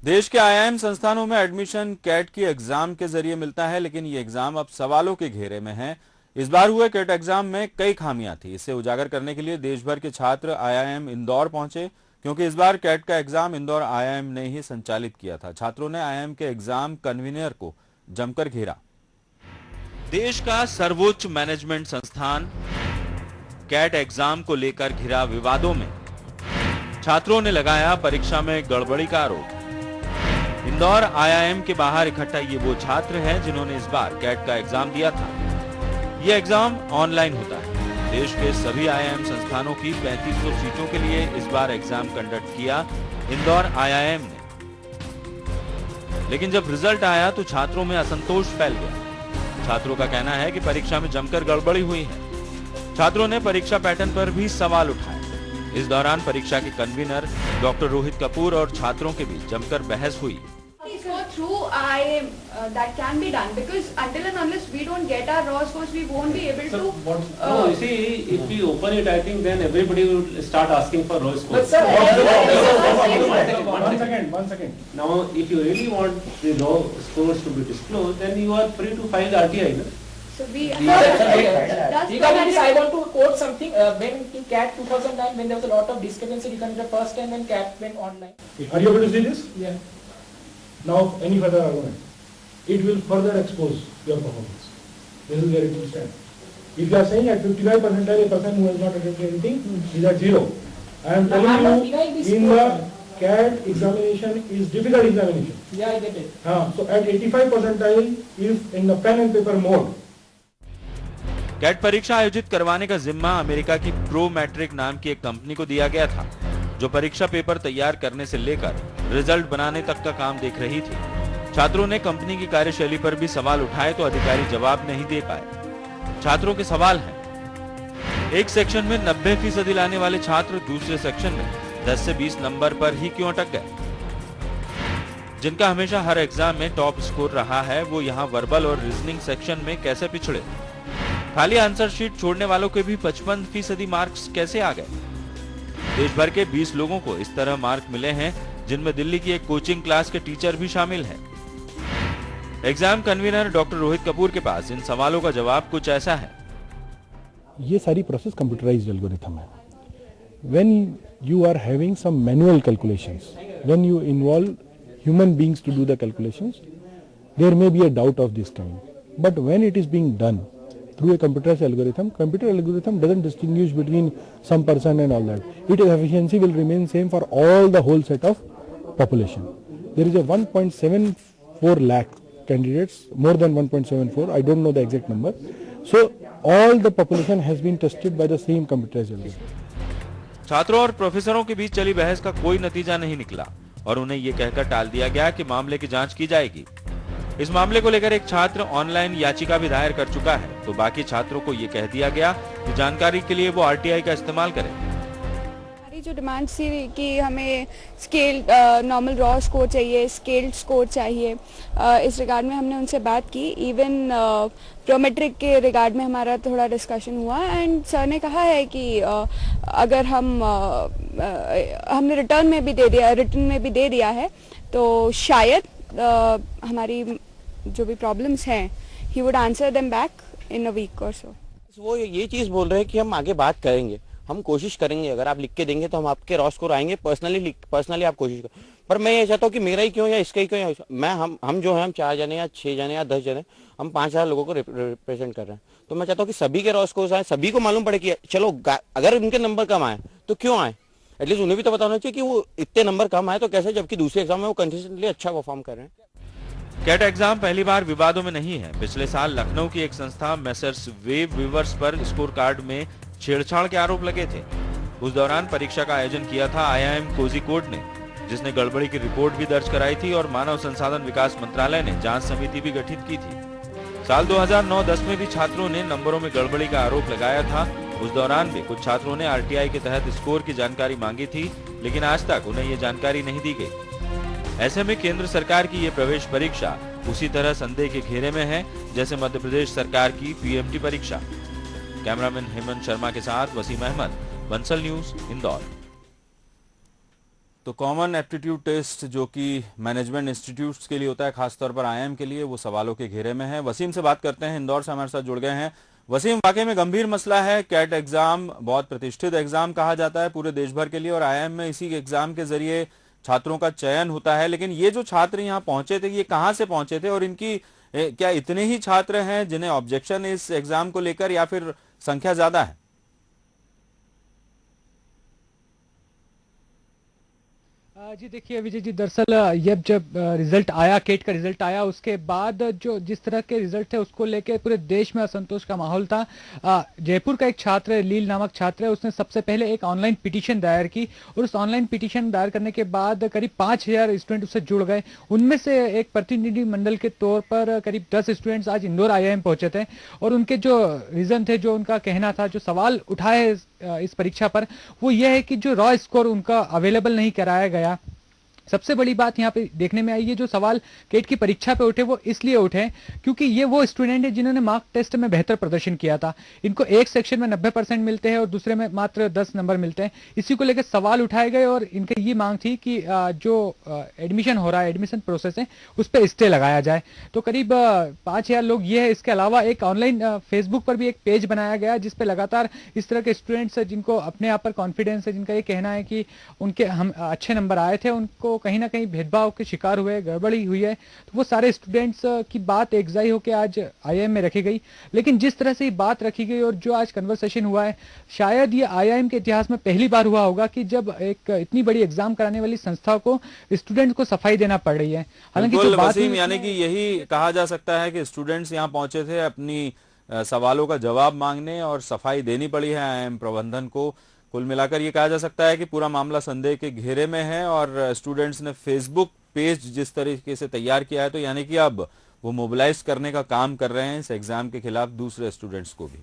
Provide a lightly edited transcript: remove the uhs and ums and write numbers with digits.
देश के आईआईएम संस्थानों में एडमिशन कैट की एग्जाम के जरिए मिलता है, लेकिन ये एग्जाम अब सवालों के घेरे में है। इस बार हुए कैट एग्जाम में कई खामियां थी। इसे उजागर करने के लिए देश भर के छात्र आईआईएम इंदौर पहुंचे, क्योंकि इस बार कैट का एग्जाम इंदौर आईआईएम ने ही संचालित किया था। छात्रों ने आईआईएम के एग्जाम कन्वीनर को जमकर घेरा। देश का सर्वोच्च मैनेजमेंट संस्थान कैट एग्जाम को लेकर घिरा विवादों में छात्रों ने लगाया परीक्षा में गड़बड़ी का आरोप। इंदौर आईआईएम के बाहर इकट्ठा ये वो छात्र हैं जिन्होंने इस बार कैट का एग्जाम दिया था। ये एग्जाम ऑनलाइन होता है। देश के सभी आईआईएम संस्थानों की 3500 सीटों के लिए इस बार एग्जाम कंडक्ट किया इंदौर आईआईएम ने। लेकिन जब रिजल्ट आया तो छात्रों में असंतोष फैल गया। छात्रों का कहना है कि परीक्षा में जमकर गड़बड़ी हुई है। छात्रों ने परीक्षा पैटर्न पर भी सवाल उठाए। इस दौरान परीक्षा के कन्वीनर डॉक्टर रोहित कपूर और छात्रों के बीच जमकर बहस हुई। Through IIM, that can be done, because until and unless we don't get our raw scores, we won't be able to. No, you see, if we open it, I think then everybody will start asking for raw scores. But sir, one second. Now, if you really want the raw scores to be disclosed, then you are free to file the RTI. No? So we. Regarding this, I want to quote something. When in CAT 2009, when there was a lot of discrepancy regarding the first time when CAT went online. Are you able to see this? Yeah. Now, any further argument? It will further expose your performance. This is where it will stand. If you are saying at 55 percentile, a person who has not attempted anything is at 0. I am telling you, in the CAT examination is difficult examination. Yeah, I get it. So at 85 percentile, if in the pen and paper mode. CAT परीक्षा आयोजित करवाने का जिम्मा America की pro matric नाम की एक company को दिया गया था, जो परीक्षा पेपर तैयार करने से लेकर रिजल्ट बनाने तक का काम देख रही थी। छात्रों ने कंपनी की कार्यशैली पर भी सवाल उठाए तो अधिकारी जवाब नहीं दे पाए। छात्रों के सवाल हैं, एक सेक्शन में 90% लाने वाले छात्र दूसरे सेक्शन में 10 से 20 नंबर पर ही क्यों अटक गए? जिनका हमेशा हर एग्जाम में टॉप स्कोर रहा है, वो यहाँ वर्बल और रीजनिंग सेक्शन में कैसे पिछड़े? खाली आंसर शीट छोड़ने वालों के भी 55% मार्क्स कैसे आ गए? देश भर के 20 लोगों को इस तरह मार्क मिले हैं, जिनमें दिल्ली की एक कोचिंग क्लास के टीचर भी शामिल हैं। Exam convener doctor Rohit Kapoor के पास इन सवालों का जवाब कुछ ऐसा है। ये सारी प्रोसेस कंप्यूटराइज्ड एल्गोरिथम है। When you are having some manual calculations, when you involve human beings to do the calculations, there may be a doubt of this kind. But when it is being done through a computer algorithm doesn't distinguish between some person and all that. Its efficiency will remain same for all the whole set of population. There is a 1.74 lakh candidates, more than 1.74, I don't know the exact number. So all the population has been tested by the same computerized algorithm. छात्रों और प्रोफेसरों के बीच चली बहस का कोई नतीजा नहीं निकला और उन्हें ये कहकर टाल दिया गया कि मामले की जांच की जाएगी। इस मामले को लेकर एक छात्र ऑनलाइन याचिका भी दायर कर चुका है, तो बाकी छात्रों को ये कह दिया गया कि जानकारी के लिए वो आरटीआई का इस्तेमाल करें। हमारी जो डिमांड थी कि हमें स्केल नॉर्मल रॉ स्कोर चाहिए, स्केल्ड स्कोर चाहिए, इस रिगार्ड में हमने उनसे बात की। इवन प्रोमेट्रिक के रिगार्ड में हमारा थोड़ा डिस्कशन हुआ एंड सर ने कहा है कि अगर हमने रिटर्न में भी दे दिया है तो शायद हमारी जो भी प्रॉब्लम्स हैं he would answer them back in a week और सो। वो ये चीज बोल रहे हैं कि हम आगे बात करेंगे, हम कोशिश करेंगे, अगर आप लिख के देंगे तो हम आपके रॉ स्कोर आएंगे, पर्सनली आप कोशिश करें। पर मैं ये चाहता हूँ कि मेरा ही क्यों या इसका ही क्यों या मैं हम जो है हम 4 जने या 6 जने या 10 जने, हम 5000 लोगों को रिप्रेजेंट कर रहे हैं। तो मैं चाहता हूँ कि सभी के रॉ स्कोर आए, सभी को मालूम पड़े कि चलो अगर उनके नंबर कम आए तो क्यों आए, एटलीस्ट उन्हें भी तो बताना चाहिए कि वो इतने नंबर कम आए तो कैसे, जबकि दूसरे एग्जाम में वो कंसिस्टेंटली अच्छा परफॉर्म कर रहे हैं। कैट एग्जाम पहली बार विवादों में नहीं है। पिछले साल लखनऊ की एक संस्था मैसर्स वेव वीवर्स पर स्कोर कार्ड में छेड़छाड़ के आरोप लगे थे। उस दौरान परीक्षा का आयोजन किया था आईआईएम कोझिकोड ने, जिसने गड़बड़ी की रिपोर्ट भी दर्ज कराई थी और मानव संसाधन विकास मंत्रालय ने जांच समिति भी गठित की थी। साल 2009-10 में भी छात्रों ने नंबरों में गड़बड़ी का आरोप लगाया था। उस दौरान भी कुछ छात्रों ने आरटीआई के तहत स्कोर की जानकारी मांगी थी, लेकिन आज तक उन्हें ये जानकारी नहीं दी गई। ऐसे में केंद्र सरकार की ये प्रवेश परीक्षा उसी तरह संदेह के घेरे में है जैसे मध्य प्रदेश सरकार की पीएमटी परीक्षा। कैमरामैन हेमंत शर्मा के साथ वसीम अहमद, बंसल न्यूज, इंदौर। तो कॉमन एप्टीट्यूड टेस्ट जो कि मैनेजमेंट इंस्टीट्यूट्स के लिए होता है, खासतौर पर आईआईएम के लिए, वो सवालों के घेरे में है। वसीम से बात करते हैं, इंदौर से हमारे साथ जुड़ गए हैं। वसीम, वाकई में गंभीर मसला है। कैट एग्जाम बहुत प्रतिष्ठित एग्जाम कहा जाता है पूरे देश भर के लिए, और आईआईएम में इसी एग्जाम के जरिए छात्रों का चयन होता है। लेकिन ये जो छात्र यहाँ पहुंचे थे, ये कहाँ से पहुंचे थे, और इनकी क्या इतने ही छात्र हैं जिन्हें ऑब्जेक्शन है इस एग्जाम को लेकर, या फिर संख्या ज्यादा है? जी देखिए विजय जी, दरअसल ये जब रिजल्ट आया, केट का रिजल्ट आया, उसके बाद जो जिस तरह के रिजल्ट थे उसको लेके पूरे देश में असंतोष का माहौल था। जयपुर का एक छात्र है, लील नामक छात्र है, उसने सबसे पहले एक ऑनलाइन पिटीशन दायर की, और उस ऑनलाइन पिटीशन दायर करने के बाद करीब 5000 स्टूडेंट उससे जुड़ गए। उनमें से एक प्रतिनिधि मंडल के तौर पर करीब 10 स्टूडेंट्स आज इंदौर आईआईएम पहुंचे थे, और उनके जो रीजन थे, जो उनका कहना था, जो सवाल उठाए इस परीक्षा पर, वो ये है कि जो रॉ स्कोर उनका अवेलेबल नहीं कराया गया। सबसे बड़ी बात यहाँ पे देखने में आई है, जो सवाल केट की परीक्षा पे उठे वो इसलिए उठे क्योंकि ये वो स्टूडेंट है जिन्होंने मार्क टेस्ट में बेहतर प्रदर्शन किया था। इनको एक सेक्शन में 90% मिलते हैं और दूसरे में मात्र 10 नंबर मिलते हैं। इसी को लेकर सवाल उठाए गए, और इनकी ये मांग थी कि जो एडमिशन हो रहा है, एडमिशन प्रोसेस है, उस पर स्टे लगाया जाए। तो करीब 5000 लोग ये है। इसके अलावा एक ऑनलाइन फेसबुक पर भी एक पेज बनाया गया जिसपे लगातार इस तरह के स्टूडेंट्स जिनको अपने आप पर कॉन्फिडेंस है, जिनका ये कहना है कि उनके हम अच्छे नंबर आए थे, उनको कहीं ना कहीं भेदभाव के शिकार हुए, गड़बड़ी हुई है, तो वो सारे स्टूडेंट्स की बात एकजाई होकर आज आईआईएम में रखी गई। लेकिन जिस तरह से ये बात रखी गई और जो आज कन्वर्सेशन हुआ है, शायद ये आईआईएम के इतिहास में पहली बार हुआ होगा कि जब एक इतनी बड़ी एग्जाम कराने वाली संस्था को स्टूडेंट को सफाई देना पड़ रही है। हालांकि जो बात यानी कि यही कहा जा सकता है कि स्टूडेंट्स यहाँ पहुंचे थे अपनी सवालों का जवाब मांगने, और सफाई देनी पड़ी है आईआईएम प्रबंधन को। कुल मिलाकर ये कहा जा सकता है कि पूरा मामला संदेह के घेरे में है, और स्टूडेंट्स ने फेसबुक पेज जिस तरीके से तैयार किया है, तो यानी कि अब वो मोबिलाइज करने का काम कर रहे हैं इस एग्जाम के खिलाफ दूसरे स्टूडेंट्स को भी।